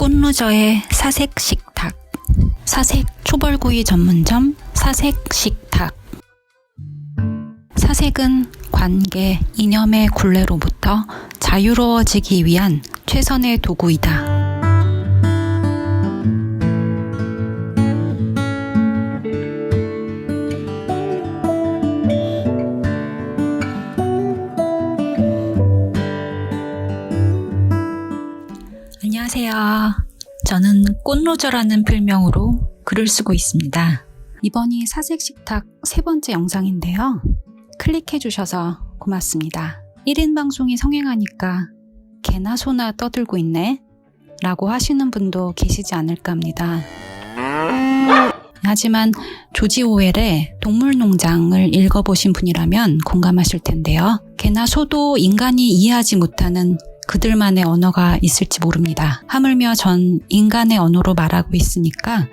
꽃루저의 사색식탁, 사색 초벌구이 전문점 사색식탁. 사색은 관계, 이념의 굴레로부터 자유로워지기 위한 최선의 도구이다. 안녕하세요. 저는 꽃루저라는 필명으로 글을 쓰고 있습니다. 이번이 사색식탁 3번째 영상인데요. 클릭해주셔서 고맙습니다. 1인 방송이 성행하니까 개나 소나 떠들고 있네? 라고 하시는 분도 계시지 않을까 합니다. 하지만 조지 오웰의 동물농장을 읽어보신 분이라면 공감하실 텐데요. 개나 소도 인간이 이해하지 못하는 그들만의 언어가 있을지 모릅니다. 하물며 전 인간의 언어로 말하고 있으니까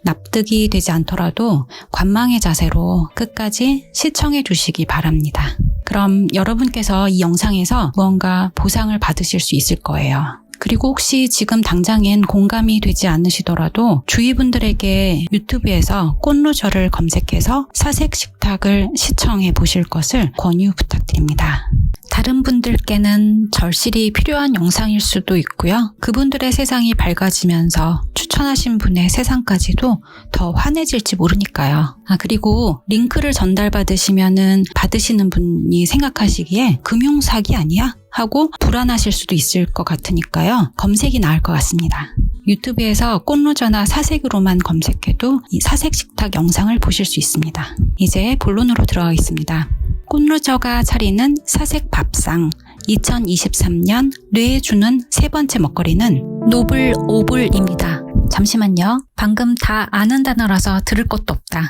납득이 되지 않더라도 관망의 자세로 끝까지 시청해 주시기 바랍니다. 그럼 여러분께서 이 영상에서 무언가 보상을 받으실 수 있을 거예요. 그리고 혹시 지금 당장엔 공감이 되지 않으시더라도 주위 분들에게 유튜브에서 꽃루저를 검색해서 사색식탁을 시청해 보실 것을 권유 부탁드립니다. 다른 분들께는 절실히 필요한 영상일 수도 있고요. 그분들의 세상이 밝아지면서 추천하신 분의 세상까지도 더 환해질지 모르니까요. 그리고 링크를 전달받으시면은 받으시는 분이 생각하시기에 금융사기 아니야? 하고 불안하실 수도 있을 것 같으니까요. 검색이 나을 것 같습니다. 유튜브에서 꽃루저나 사색으로만 검색해도 이 사색식탁 영상을 보실 수 있습니다. 이제 본론으로 들어가겠습니다. 꽃루저가 차리는 사색밥상 2023년 뇌에 주는 3번째 먹거리는 노블 오블입니다. 잠시만요. 방금 다 아는 단어라서 들을 것도 없다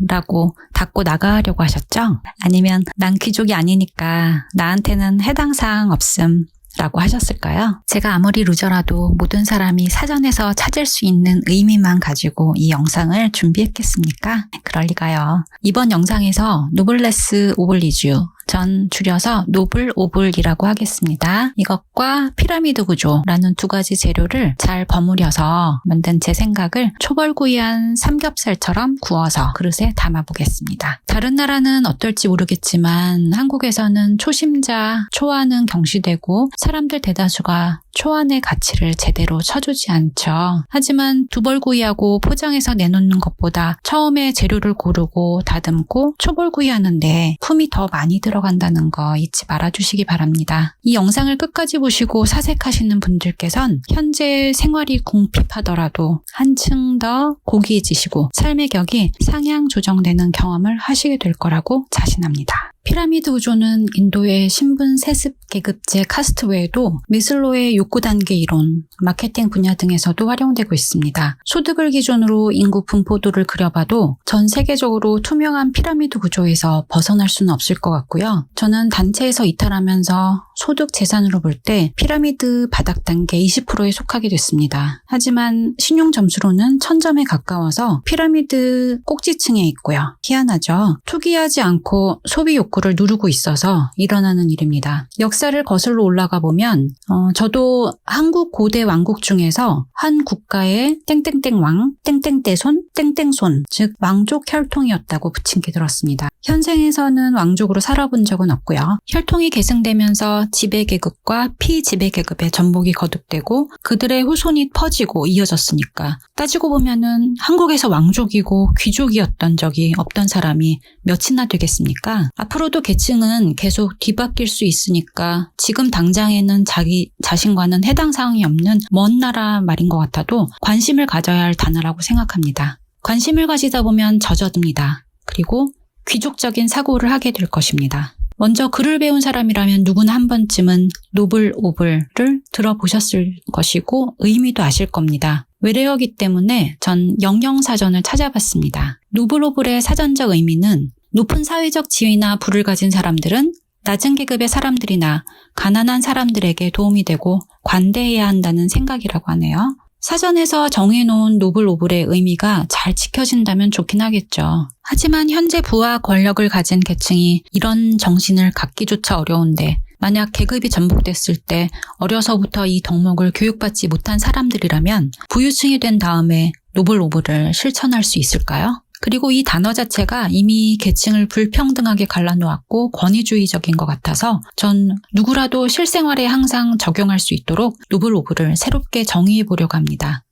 라고 닫고 나가려고 하셨죠? 아니면 난 귀족이 아니니까 나한테는 해당 사항 없음 라고 하셨을까요? 제가 아무리 루저라도 모든 사람이 사전에서 찾을 수 있는 의미만 가지고 이 영상을 준비했겠습니까? 그럴 리가요. 이번 영상에서 노블레스 오블리주, 전 줄여서 노블 오블이라고 하겠습니다. 이것과 피라미드 구조라는 2가지 재료를 잘 버무려서 만든 제 생각을 초벌구이한 삼겹살처럼 구워서 그릇에 담아보겠습니다. 다른 나라는 어떨지 모르겠지만 한국에서는 초심자, 초안은 경시되고 사람들 대다수가 초안의 가치를 제대로 쳐주지 않죠. 하지만 두벌구이하고 포장해서 내놓는 것보다 처음에 재료를 고르고 다듬고 초벌구이 하는데 품이 더 많이 들어간다는 거 잊지 말아주시기 바랍니다. 이 영상을 끝까지 보시고 사색하시는 분들께선 현재 생활이 궁핍하더라도 한층 더 고귀해지시고 삶의 격이 상향 조정되는 경험을 하시게 될 거라고 자신합니다. 피라미드 구조는 인도의 신분 세습 계급제 카스트 외에도 미슬로의 욕구 단계 이론, 마케팅 분야 등에서도 활용되고 있습니다. 소득을 기준으로 인구 분포도를 그려봐도 전 세계적으로 투명한 피라미드 구조에서 벗어날 수는 없을 것 같고요. 저는 단체에서 이탈하면서 소득 재산으로 볼 때 피라미드 바닥 단계 20%에 속하게 됐습니다. 하지만 신용 점수로는 1000점에 가까워서 피라미드 꼭지층에 있고요. 희한하죠? 투기하지 않고 소비 욕구를 누르고 있어서 일어나는 일입니다. 역사를 거슬러 올라가 보면 저도 한국 고대 왕국 중에서 한 국가의 땡땡땡 왕, 땡땡떼손, 땡땡손, 즉 왕족 혈통이었다고 붙인 게 들었습니다. 현생에서는 왕족으로 살아본 적은 없고요. 혈통이 계승되면서 지배계급과 피지배계급의 전복이 거듭되고 그들의 후손이 퍼지고 이어졌으니까 따지고 보면은 한국에서 왕족이고 귀족이었던 적이 없던 사람이 몇이나 되겠습니까? 앞으로도 계층은 계속 뒤바뀔 수 있으니까 지금 당장에는 자기 자신과는 해당 사항이 없는 먼 나라 말인 것 같아도 관심을 가져야 할 단어라고 생각합니다. 관심을 가지다 보면 젖어듭니다. 그리고 귀족적인 사고를 하게 될 것입니다. 먼저 글을 배운 사람이라면 누구나 한 번쯤은 노블 오블을 들어보셨을 것이고 의미도 아실 겁니다. 외래어기 때문에 전 영영사전을 찾아봤습니다. 노블 오블의 사전적 의미는 높은 사회적 지위나 부를 가진 사람들은 낮은 계급의 사람들이나 가난한 사람들에게 도움이 되고 관대해야 한다는 생각이라고 하네요. 사전에서 정해놓은 노블 오블의 의미가 잘 지켜진다면 좋긴 하겠죠. 하지만 현재 부와 권력을 가진 계층이 이런 정신을 갖기조차 어려운데 만약 계급이 전복됐을 때 어려서부터 이 덕목을 교육받지 못한 사람들이라면 부유층이 된 다음에 노블 오브를 실천할 수 있을까요? 그리고 이 단어 자체가 이미 계층을 불평등하게 갈라놓았고 권위주의적인 것 같아서 전 누구라도 실생활에 항상 적용할 수 있도록 노블 오브를 새롭게 정의해 보려고 합니다.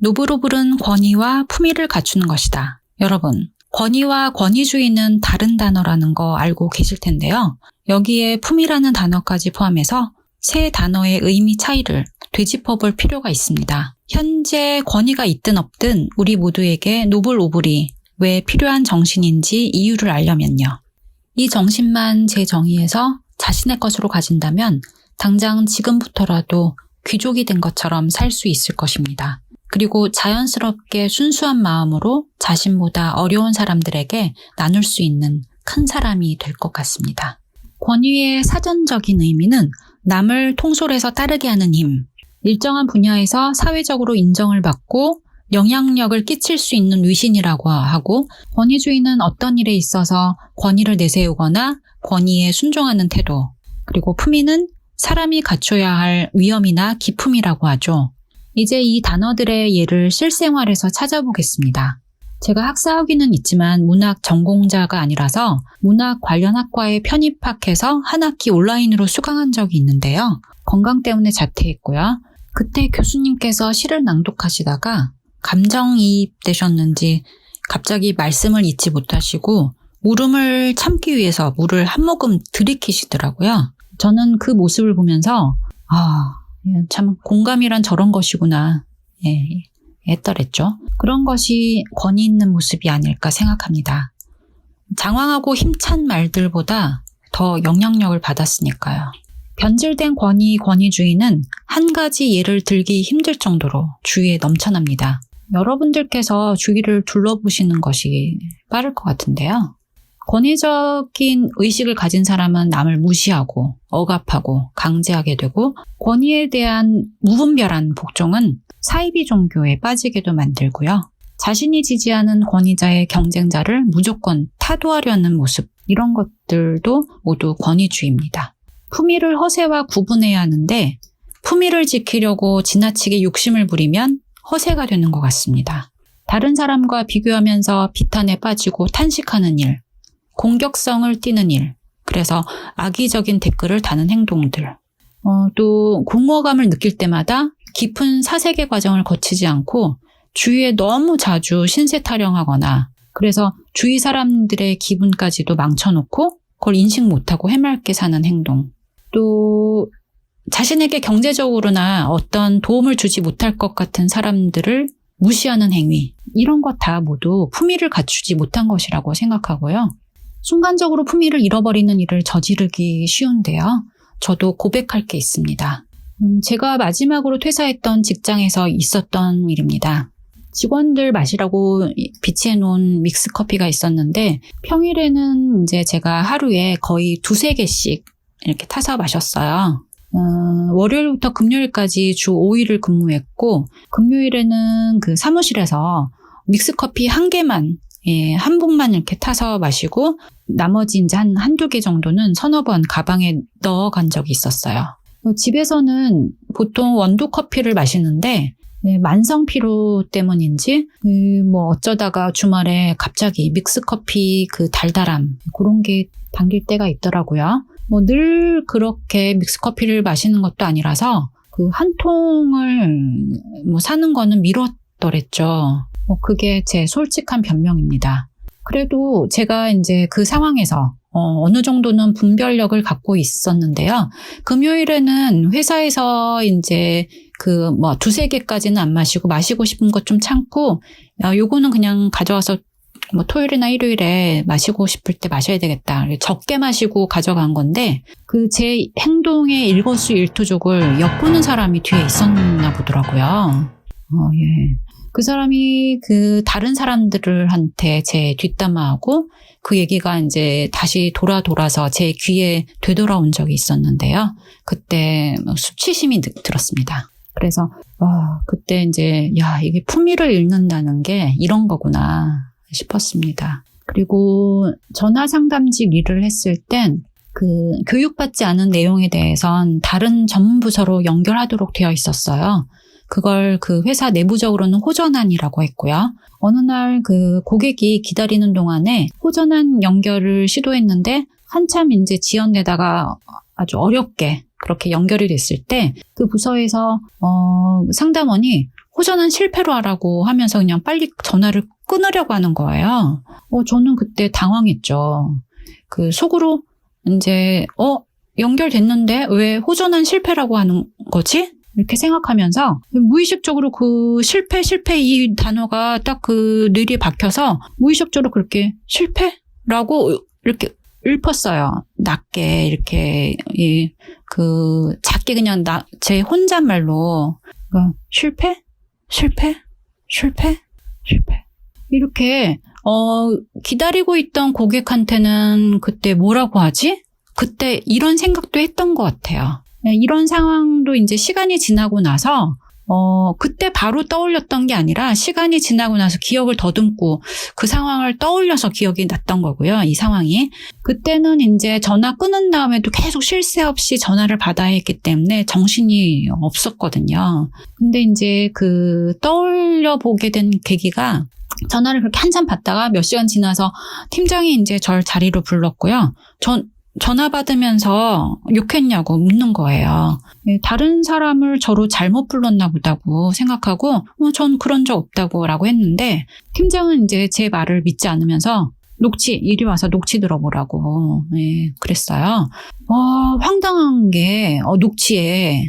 노블 오브는 권위와 품위를 갖추는 것이다. 여러분, 권위와 권위주의는 다른 단어라는 거 알고 계실 텐데요. 여기에 품위라는 단어까지 포함해서 세 단어의 의미 차이를 되짚어 볼 필요가 있습니다. 현재 권위가 있든 없든 우리 모두에게 노블 오블이 왜 필요한 정신인지 이유를 알려면요. 이 정신만 제 정의에서 자신의 것으로 가진다면 당장 지금부터라도 귀족이 된 것처럼 살 수 있을 것입니다. 그리고 자연스럽게 순수한 마음으로 자신보다 어려운 사람들에게 나눌 수 있는 큰 사람이 될 것 같습니다. 권위의 사전적인 의미는 남을 통솔해서 따르게 하는 힘, 일정한 분야에서 사회적으로 인정을 받고 영향력을 끼칠 수 있는 위신이라고 하고, 권위주의는 어떤 일에 있어서 권위를 내세우거나 권위에 순종하는 태도, 그리고 품위는 사람이 갖춰야 할 위엄이나 기품이라고 하죠. 이제 이 단어들의 예를 실생활에서 찾아보겠습니다. 제가 학사학위는 있지만 문학 전공자가 아니라서 문학 관련 학과에 편입학해서 한 학기 온라인으로 수강한 적이 있는데요. 건강 때문에 자퇴했고요. 그때 교수님께서 시를 낭독하시다가 감정이입되셨는지 갑자기 말씀을 잊지 못하시고 울음을 참기 위해서 물을 한 모금 들이키시더라고요. 저는 그 모습을 보면서 참 공감이란 저런 것이구나 애떨했죠. 그런 것이 권위 있는 모습이 아닐까 생각합니다. 장황하고 힘찬 말들보다 더 영향력을 받았으니까요. 변질된 권위주의는 한 가지 예를 들기 힘들 정도로 주위에 넘쳐납니다. 여러분들께서 주위를 둘러보시는 것이 빠를 것 같은데요. 권위적인 의식을 가진 사람은 남을 무시하고 억압하고 강제하게 되고, 권위에 대한 무분별한 복종은 사이비 종교에 빠지게도 만들고요. 자신이 지지하는 권위자의 경쟁자를 무조건 타도하려는 모습, 이런 것들도 모두 권위주의입니다. 품위를 허세와 구분해야 하는데 품위를 지키려고 지나치게 욕심을 부리면 허세가 되는 것 같습니다. 다른 사람과 비교하면서 비탄에 빠지고 탄식하는 일, 공격성을 띠는 일, 그래서 악의적인 댓글을 다는 행동들, 또 공허감을 느낄 때마다 깊은 사색의 과정을 거치지 않고 주위에 너무 자주 신세 타령하거나, 그래서 주위 사람들의 기분까지도 망쳐놓고 그걸 인식 못하고 해맑게 사는 행동, 또 자신에게 경제적으로나 어떤 도움을 주지 못할 것 같은 사람들을 무시하는 행위, 이런 것 다 모두 품위를 갖추지 못한 것이라고 생각하고요. 순간적으로 품위를 잃어버리는 일을 저지르기 쉬운데요. 저도 고백할 게 있습니다. 제가 마지막으로 퇴사했던 직장에서 있었던 일입니다. 직원들 마시라고 비치해놓은 믹스커피가 있었는데 평일에는 이제 제가 하루에 거의 2-3개씩 이렇게 타서 마셨어요. 월요일부터 금요일까지 주 5일을 근무했고, 금요일에는 그 사무실에서 믹스커피 1개만, 한 봉만 이렇게 타서 마시고, 나머지 이제 한두 개 정도는 서너 번 가방에 넣어간 적이 있었어요. 집에서는 보통 원두 커피를 마시는데, 만성 피로 때문인지, 어쩌다가 주말에 갑자기 믹스커피 그 달달함, 그런 게 당길 때가 있더라고요. 늘 그렇게 믹스커피를 마시는 것도 아니라서 그 한 통을 사는 거는 미뤘더랬죠. 그게 제 솔직한 변명입니다. 그래도 제가 이제 그 상황에서 어느 정도는 분별력을 갖고 있었는데요. 금요일에는 회사에서 이제 2-3개까지는 안 마시고 싶은 것 좀 참고, 요거는 그냥 가져와서 토요일이나 일요일에 마시고 싶을 때 마셔야 되겠다. 적게 마시고 가져간 건데, 제 행동의 일거수일투족을 엿보는 사람이 뒤에 있었나 보더라고요. 그 사람이 다른 사람들한테 제 뒷담화하고 그 얘기가 이제 다시 돌아서 제 귀에 되돌아온 적이 있었는데요. 그때 수치심이 들었습니다. 그래서 그때 이제 이게 품위를 잃는다는 게 이런 거구나 싶었습니다. 그리고 전화 상담직 일을 했을 땐 교육받지 않은 내용에 대해선 다른 전문 부서로 연결하도록 되어 있었어요. 그걸 그 회사 내부적으로는 호전환이라고 했고요. 어느 날 그 고객이 기다리는 동안에 호전환 연결을 시도했는데 한참 이제 지연되다가 아주 어렵게 그렇게 연결이 됐을 때 그 부서에서 상담원이 호전환 실패로 하라고 하면서 그냥 빨리 전화를 끊으려고 하는 거예요. 저는 그때 당황했죠. 그 속으로 이제 연결됐는데 왜 호전환 실패라고 하는 거지? 이렇게 생각하면서 무의식적으로 그 실패 이 단어가 딱 그 뇌리에 박혀서 무의식적으로 그렇게 실패라고 이렇게 읊었어요. 낮게 이렇게 작게 그냥 제 혼잣말로 실패 이렇게 기다리고 있던 고객한테는 그때 뭐라고 하지? 그때 이런 생각도 했던 것 같아요. 이런 상황도 이제 시간이 지나고 나서 그때 바로 떠올렸던 게 아니라 시간이 지나고 나서 기억을 더듬고 그 상황을 떠올려서 기억이 났던 거고요. 이 상황이. 그때는 이제 전화 끊은 다음에도 계속 쉴 새 없이 전화를 받아야 했기 때문에 정신이 없었거든요. 근데 이제 떠올려 보게 된 계기가 전화를 그렇게 한참 받다가 몇 시간 지나서 팀장이 이제 절 자리로 불렀고요. 전화 받으면서 욕했냐고 묻는 거예요. 다른 사람을 저로 잘못 불렀나 보다고 생각하고 전 그런 적 없다고 라고 했는데 팀장은 이제 제 말을 믿지 않으면서 이리 와서 녹취 들어보라고 그랬어요. 황당한 게 녹취에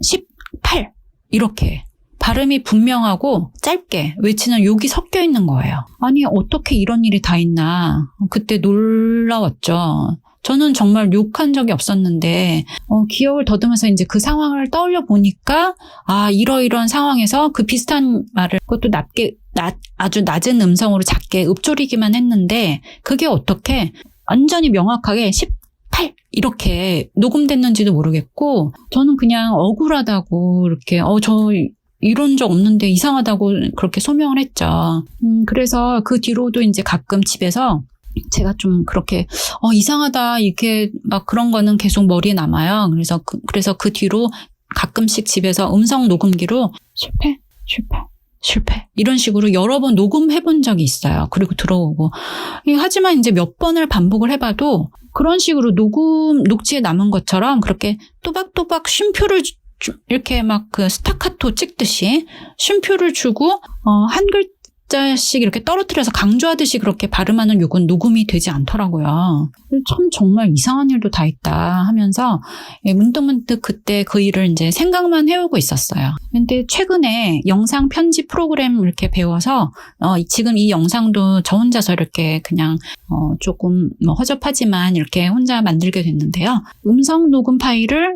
18 이렇게 발음이 분명하고 짧게 외치는 욕이 섞여 있는 거예요. 아니 어떻게 이런 일이 다 있나 그때 놀라웠죠. 저는 정말 욕한 적이 없었는데 기억을 더듬어서 이제 그 상황을 떠올려 보니까 이러이러한 상황에서 그 비슷한 말을 그것도 아주 낮은 음성으로 작게 읊조리기만 했는데 그게 어떻게 완전히 명확하게 18 이렇게 녹음됐는지도 모르겠고 저는 그냥 억울하다고 이렇게 저 이런 적 없는데 이상하다고 그렇게 소명을 했죠. 그래서 그 뒤로도 이제 가끔 집에서 제가 좀 그렇게 이상하다 이렇게 막 그런 거는 계속 머리에 남아요. 그래서 그 뒤로 가끔씩 집에서 음성 녹음기로 실패 이런 식으로 여러 번 녹음해 본 적이 있어요. 그리고 들어오고 하지만 이제 몇 번을 반복을 해봐도 그런 식으로 녹취에 남은 것처럼 그렇게 또박또박 쉼표를 이렇게 막 그 스타카토 찍듯이 쉼표를 주고 한 글자씩 이렇게 떨어뜨려서 강조하듯이 그렇게 발음하는 욕은 녹음이 되지 않더라고요. 참 정말 이상한 일도 다 있다 하면서 문득문득 그때 그 일을 이제 생각만 해오고 있었어요. 근데 최근에 영상 편집 프로그램 이렇게 배워서 지금 이 영상도 저 혼자서 이렇게 그냥 조금 허접하지만 이렇게 혼자 만들게 됐는데요. 음성 녹음 파일을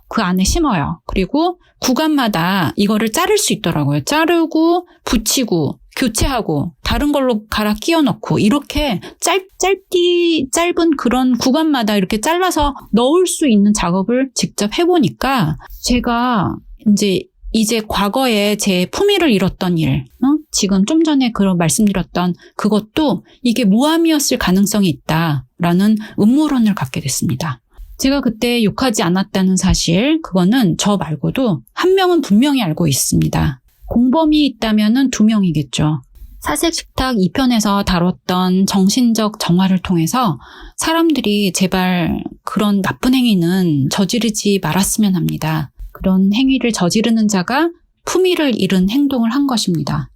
그 안에 심어요. 그리고 구간마다 이거를 자를 수 있더라고요. 자르고 붙이고 교체하고 다른 걸로 갈아 끼워 넣고 이렇게 짧은 그런 구간마다 이렇게 잘라서 넣을 수 있는 작업을 직접 해보니까 제가 이제 과거에 제 품위를 잃었던 일, 지금 좀 전에 그런 말씀드렸던 그것도 이게 모함이었을 가능성이 있다라는 음모론을 갖게 됐습니다. 제가 그때 욕하지 않았다는 사실, 그거는 저 말고도 한 명은 분명히 알고 있습니다. 공범이 있다면은 2명이겠죠. 사색식탁 2편에서 다뤘던 정신적 정화를 통해서 사람들이 제발 그런 나쁜 행위는 저지르지 말았으면 합니다. 그런 행위를 저지르는 자가 품위를 잃은 행동을 한 것입니다.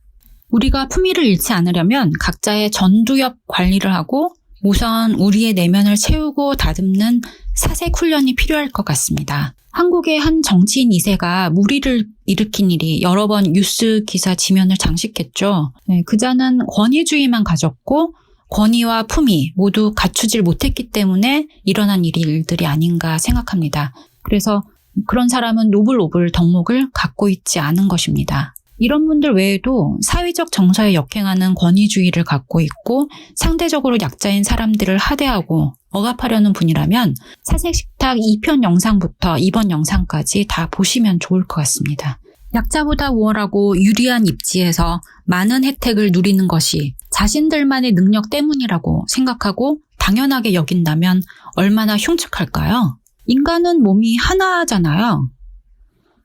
우리가 품위를 잃지 않으려면 각자의 전두엽 관리를 하고 우선 우리의 내면을 채우고 다듬는 사색 훈련이 필요할 것 같습니다. 한국의 한 정치인 2세가 무리를 일으킨 일이 여러 번 뉴스 기사 지면을 장식했죠. 그자는 권위주의만 가졌고 권위와 품위 모두 갖추질 못했기 때문에 일어난 일들이 아닌가 생각합니다. 그래서 그런 사람은 노블 덕목을 갖고 있지 않은 것입니다. 이런 분들 외에도 사회적 정서에 역행하는 권위주의를 갖고 있고 상대적으로 약자인 사람들을 하대하고 억압하려는 분이라면 사색식탁 2편 영상부터 이번 영상까지 다 보시면 좋을 것 같습니다. 약자보다 우월하고 유리한 입지에서 많은 혜택을 누리는 것이 자신들만의 능력 때문이라고 생각하고 당연하게 여긴다면 얼마나 흉측할까요? 인간은 몸이 하나잖아요.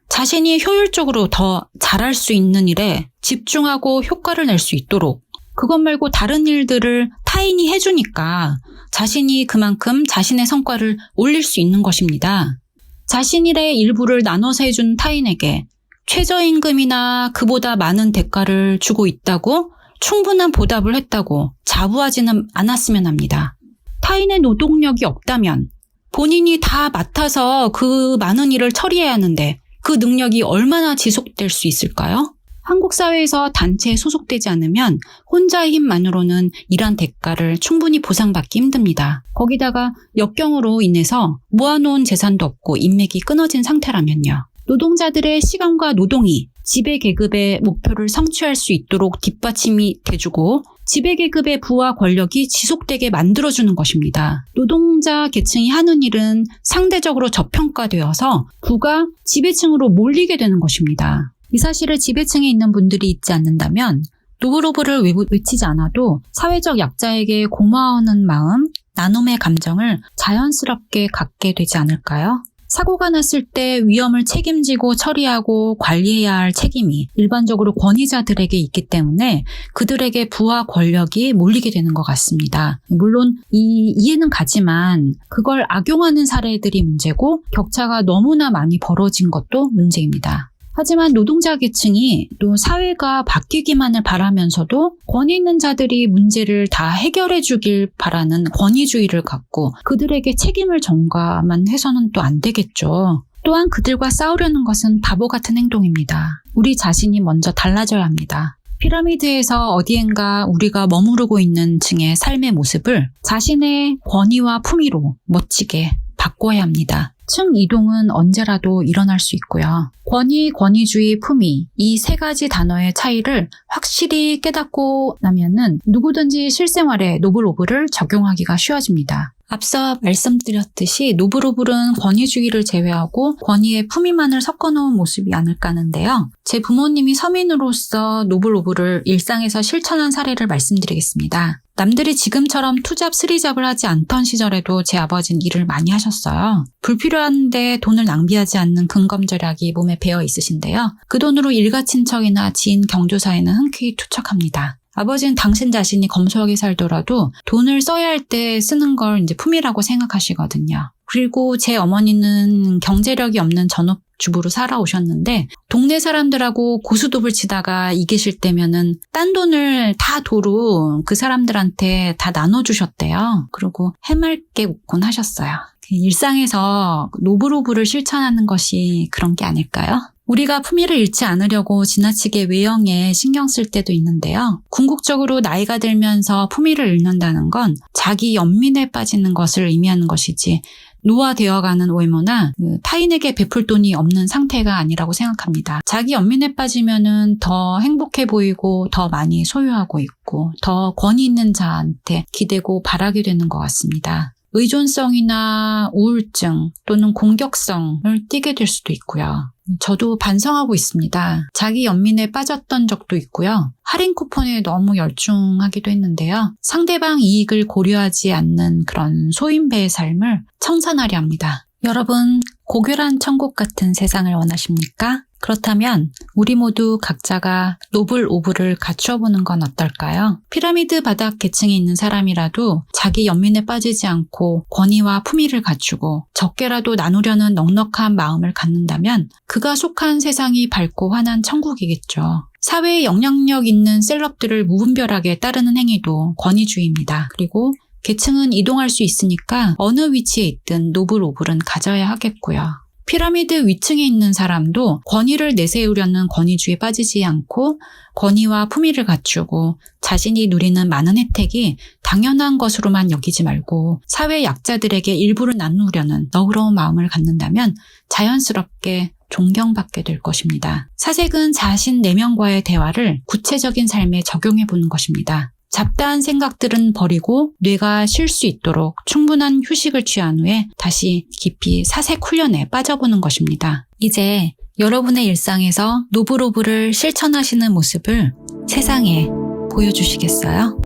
자신이 효율적으로 더 잘할 수 있는 일에 집중하고 효과를 낼 수 있도록, 그것 말고 다른 일들을 타인이 해주니까 자신이 그만큼 자신의 성과를 올릴 수 있는 것입니다. 자신 일의 일부를 나눠서 해준 타인에게 최저임금이나 그보다 많은 대가를 주고 있다고 충분한 보답을 했다고 자부하지는 않았으면 합니다. 타인의 노동력이 없다면 본인이 다 맡아서 그 많은 일을 처리해야 하는데 그 능력이 얼마나 지속될 수 있을까요? 한국 사회에서 단체에 소속되지 않으면 혼자의 힘만으로는 일한 대가를 충분히 보상받기 힘듭니다. 거기다가 역경으로 인해서 모아놓은 재산도 없고 인맥이 끊어진 상태라면요. 노동자들의 시간과 노동이 지배계급의 목표를 성취할 수 있도록 뒷받침이 돼주고 지배계급의 부와 권력이 지속되게 만들어주는 것입니다. 노동자 계층이 하는 일은 상대적으로 저평가되어서 부가 지배층으로 몰리게 되는 것입니다. 이 사실을 지배층에 있는 분들이 잊지 않는다면 노블오브를 외치지 않아도 사회적 약자에게 고마워하는 마음, 나눔의 감정을 자연스럽게 갖게 되지 않을까요? 사고가 났을 때 위험을 책임지고 처리하고 관리해야 할 책임이 일반적으로 권위자들에게 있기 때문에 그들에게 부와 권력이 몰리게 되는 것 같습니다. 물론 이해는 가지만 그걸 악용하는 사례들이 문제고 격차가 너무나 많이 벌어진 것도 문제입니다. 하지만 노동자 계층이 또 사회가 바뀌기만을 바라면서도 권위 있는 자들이 문제를 다 해결해 주길 바라는 권위주의를 갖고 그들에게 책임을 전가만 해서는 또 안 되겠죠. 또한 그들과 싸우려는 것은 바보 같은 행동입니다. 우리 자신이 먼저 달라져야 합니다. 피라미드에서 어디엔가 우리가 머무르고 있는 층의 삶의 모습을 자신의 권위와 품위로 멋지게 바꿔야 합니다. 층 이동은 언제라도 일어날 수 있고요. 권위, 권위주의, 품위 이 세 가지 단어의 차이를 확실히 깨닫고 나면은 누구든지 실생활에 노블오브를 적용하기가 쉬워집니다. 앞서 말씀드렸듯이 노블오블은 권위주의를 제외하고 권위의 품위만을 섞어놓은 모습이 아닐까 하는데요. 제 부모님이 서민으로서 노블오블을 일상에서 실천한 사례를 말씀드리겠습니다. 남들이 지금처럼 투잡, 스리잡을 하지 않던 시절에도 제 아버지는 일을 많이 하셨어요. 불필요한데 돈을 낭비하지 않는 근검절약이 몸에 배어 있으신데요. 그 돈으로 일가 친척이나 지인 경조사에는 흔쾌히 투척합니다. 아버지는 당신 자신이 검소하게 살더라도 돈을 써야 할 때 쓰는 걸 이제 품이라고 생각하시거든요. 그리고 제 어머니는 경제력이 없는 전업주부로 살아오셨는데 동네 사람들하고 고수톱을 치다가 이기실 때면은 딴 돈을 다 도로 그 사람들한테 다 나눠주셨대요. 그리고 해맑게 웃곤 하셨어요. 일상에서 노블오블을 실천하는 것이 그런 게 아닐까요? 우리가 품위를 잃지 않으려고 지나치게 외형에 신경 쓸 때도 있는데요. 궁극적으로 나이가 들면서 품위를 잃는다는 건 자기 연민에 빠지는 것을 의미하는 것이지 노화되어가는 외모나 타인에게 베풀 돈이 없는 상태가 아니라고 생각합니다. 자기 연민에 빠지면은 더 행복해 보이고 더 많이 소유하고 있고 더 권위 있는 자한테 기대고 바라게 되는 것 같습니다. 의존성이나 우울증 또는 공격성을 띠게 될 수도 있고요. 저도 반성하고 있습니다. 자기 연민에 빠졌던 적도 있고요. 할인 쿠폰에 너무 열중하기도 했는데요. 상대방 이익을 고려하지 않는 그런 소인배의 삶을 청산하려 합니다. 여러분, 고결한 천국 같은 세상을 원하십니까? 그렇다면 우리 모두 각자가 노블오블을 갖추어 보는 건 어떨까요? 피라미드 바닥 계층에 있는 사람이라도 자기 연민에 빠지지 않고 권위와 품위를 갖추고 적게라도 나누려는 넉넉한 마음을 갖는다면 그가 속한 세상이 밝고 환한 천국이겠죠. 사회에 영향력 있는 셀럽들을 무분별하게 따르는 행위도 권위주의입니다. 그리고 계층은 이동할 수 있으니까 어느 위치에 있든 노블오블은 가져야 하겠고요. 피라미드 위층에 있는 사람도 권위를 내세우려는 권위주의에 빠지지 않고 권위와 품위를 갖추고 자신이 누리는 많은 혜택이 당연한 것으로만 여기지 말고 사회 약자들에게 일부를 나누려는 너그러운 마음을 갖는다면 자연스럽게 존경받게 될 것입니다. 사색은 자신 내면과의 대화를 구체적인 삶에 적용해 보는 것입니다. 잡다한 생각들은 버리고 뇌가 쉴 수 있도록 충분한 휴식을 취한 후에 다시 깊이 사색 훈련에 빠져보는 것입니다. 이제 여러분의 일상에서 노브로브를 실천하시는 모습을 세상에 보여주시겠어요?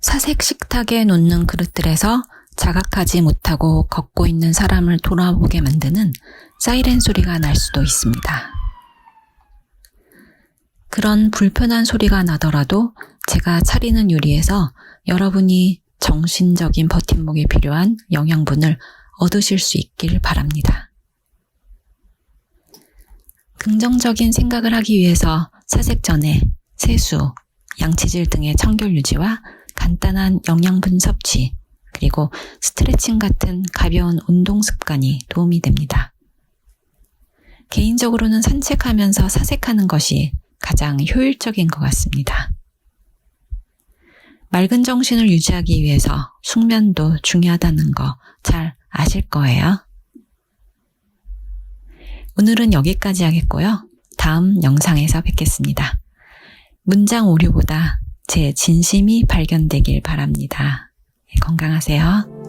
사색 식탁에 놓는 그릇들에서 자각하지 못하고 걷고 있는 사람을 돌아보게 만드는 사이렌 소리가 날 수도 있습니다. 그런 불편한 소리가 나더라도 제가 차리는 요리에서 여러분이 정신적인 버팀목이 필요한 영양분을 얻으실 수 있길 바랍니다. 긍정적인 생각을 하기 위해서 사색 전에 세수, 양치질 등의 청결 유지와 간단한 영양분 섭취, 그리고 스트레칭 같은 가벼운 운동 습관이 도움이 됩니다. 개인적으로는 산책하면서 사색하는 것이 가장 효율적인 것 같습니다. 맑은 정신을 유지하기 위해서 숙면도 중요하다는 거 잘 아실 거예요. 오늘은 여기까지 하겠고요. 다음 영상에서 뵙겠습니다. 문장 오류보다 제 진심이 발견되길 바랍니다. 건강하세요.